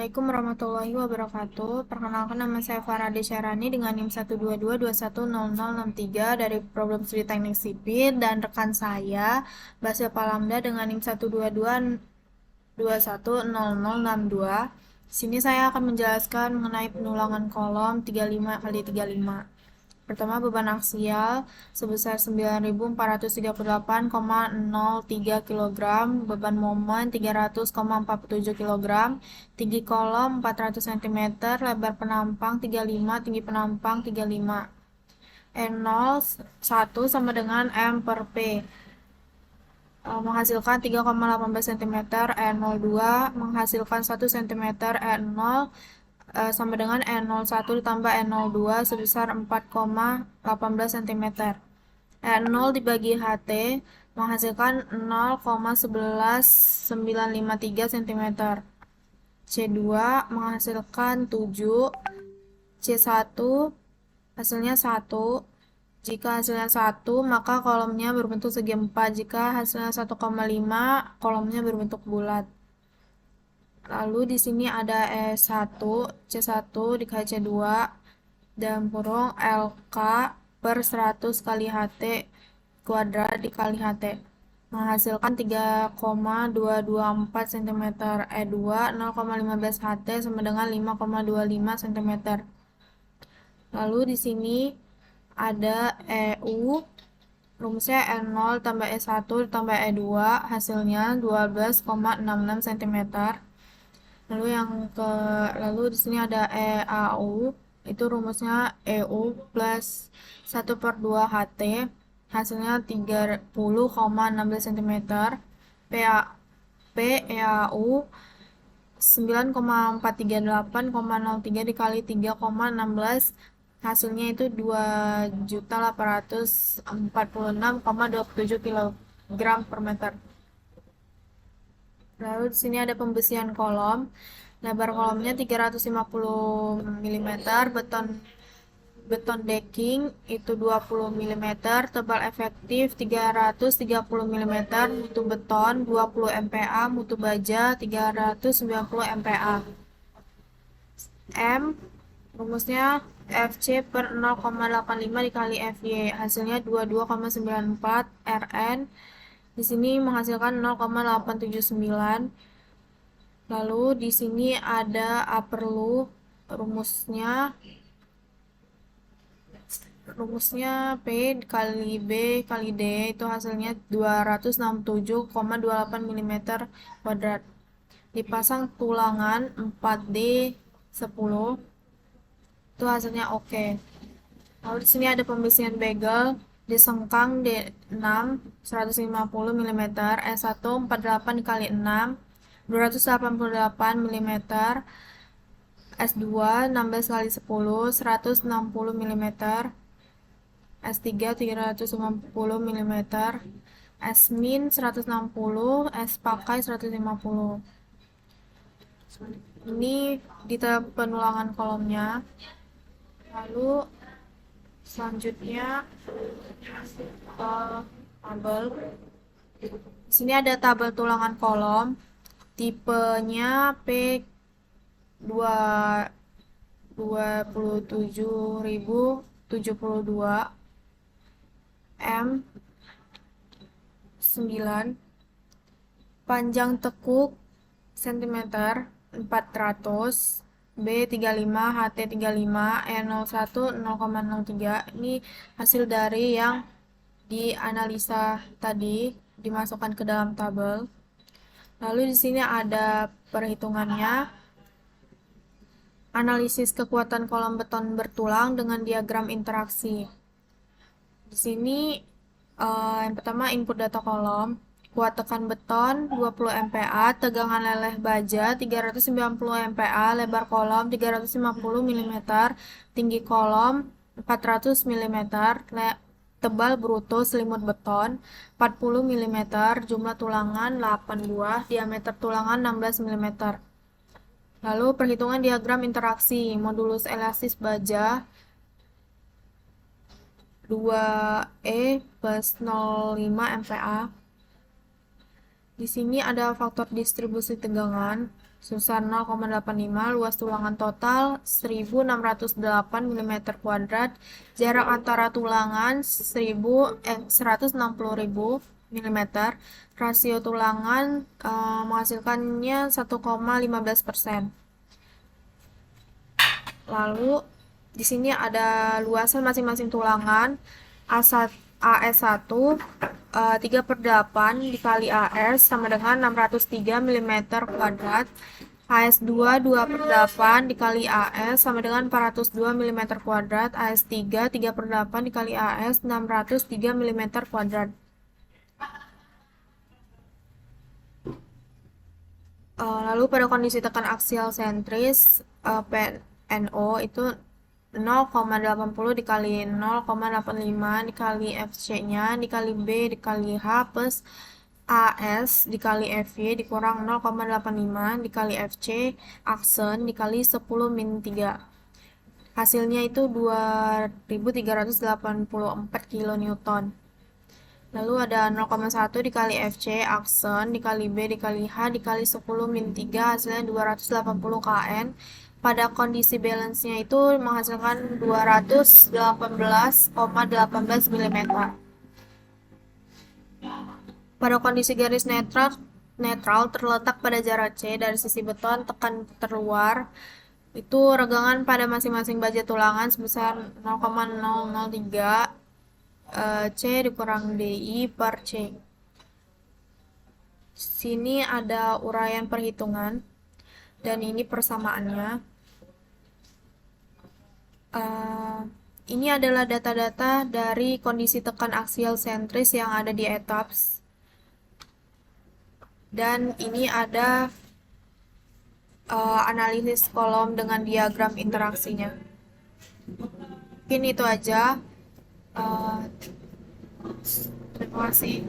Assalamualaikum warahmatullahi wabarakatuh. Perkenalkan, nama saya Farah Desyarani dengan NIM 122210063 dari Problem Studi Teknik Sipil, dan rekan saya Basya Palamda dengan NIM 122210062. Di sini saya akan menjelaskan mengenai penulangan kolom 35 kali 35. Pertama, beban aksial sebesar 9.438,03 kg, beban momen 300,47 kg, tinggi kolom 400 cm, lebar penampang 35, tinggi penampang 35. E0 1 sama dengan M per P, menghasilkan 3,18 cm, E02 menghasilkan 1 cm, E0 sama dengan E01 ditambah E02 sebesar 4,18 cm. E0 dibagi HT menghasilkan 0,11953 cm. C2 menghasilkan 7, C1 hasilnya 1. Jika hasilnya 1, maka kolomnya berbentuk segi 4. Jika hasilnya 1,5, kolomnya berbentuk bulat. Lalu di sini ada E1, C1 dikali C2 dalam kurung LK per 100 kali HT kuadrat dikali HT, menghasilkan 3,224 cm. E2 0,15 HT sama dengan 5,25 cm. Lalu di sini ada EU, rumusnya E0 tambah E1 tambah E2, hasilnya 12,66 cm. Lalu di sini ada EAU, itu rumusnya EU plus 1/2 HT, hasilnya 30,16 cm. PEAU 9,438,03 dikali 3,16, hasilnya itu 2.846,27 kg per meter. Lalu di sini ada pembesian kolom. Lebar kolomnya 350 mm, beton decking itu 20 mm, tebal efektif 330 mm, mutu beton 20 MPa, mutu baja 390 MPa. M rumusnya FC per 0,85 dikali FY, hasilnya 22,94 Rn. Di sini menghasilkan 0,879. Lalu di sini ada A perlu, rumusnya P kali B kali D, itu hasilnya 267,28 mm kuadrat. Dipasang tulangan 4D 10, itu hasilnya oke. Lalu di sini ada pembesian bagel disengkang D6 150 mm, S1 48 kali 6 288 mm, S2 16 kali 10 160 mm, S3 350 mm, S-min 160, S pakai 150. Ini detail penulangan kolomnya. Lalu selanjutnya tabel. Di sini ada tabel tulangan kolom. Tipenya P27072 M 9, panjang tekuk cm 400, B 35, HT 35, E01 0,03. Ini hasil dari yang dianalisa tadi, dimasukkan ke dalam tabel. Lalu di sini ada perhitungannya. Analisis kekuatan kolom beton bertulang dengan diagram interaksi. Di sini yang pertama input data kolom. Kuat tekan beton 20 MPa, tegangan leleh baja 390 MPa, lebar kolom 350 mm, tinggi kolom 400 mm, tebal bruto selimut beton 40 mm, jumlah tulangan 8 buah, diameter tulangan 16 mm. Lalu perhitungan diagram interaksi, modulus elastis baja 2E plus 0,5 MPa. Di sini ada faktor distribusi tegangan. sebesar 0,85, luas tulangan total 1608 mm kuadrat, jarak antara tulangan 160.000 mm, rasio tulangan menghasilkannya 1,15%. Lalu di sini ada luasan masing-masing tulangan. AS1 3/8 dikali AS sama dengan 603 mm kuadrat. AS2 2/8 dikali AS sama dengan 402 mm kuadrat. AS3 3/8 dikali AS 603 mm kuadrat. Lalu pada kondisi tekan aksial sentris PNO itu 0,80 dikali 0,85 dikali FC-nya dikali B dikali H plus AS dikali FY dikurang 0,85 dikali FC aksen dikali 10 min 3. Hasilnya itu 2384 kN. Lalu ada 0,1 dikali FC aksen dikali B dikali H dikali 10 min 3 hasilnya 280 kN. Pada kondisi balance-nya itu menghasilkan 218,18 mm. Pada kondisi garis netral terletak pada jarak C dari sisi beton tekan terluar, itu regangan pada masing-masing baja tulangan sebesar 0,003 C dikurang DI per C. Sini ada uraian perhitungan dan ini persamaannya. Ini adalah data-data dari kondisi tekan aksial sentris yang ada di etaps. Dan ini ada analisis kolom dengan diagram interaksinya. Mungkin itu aja. Terima kasih.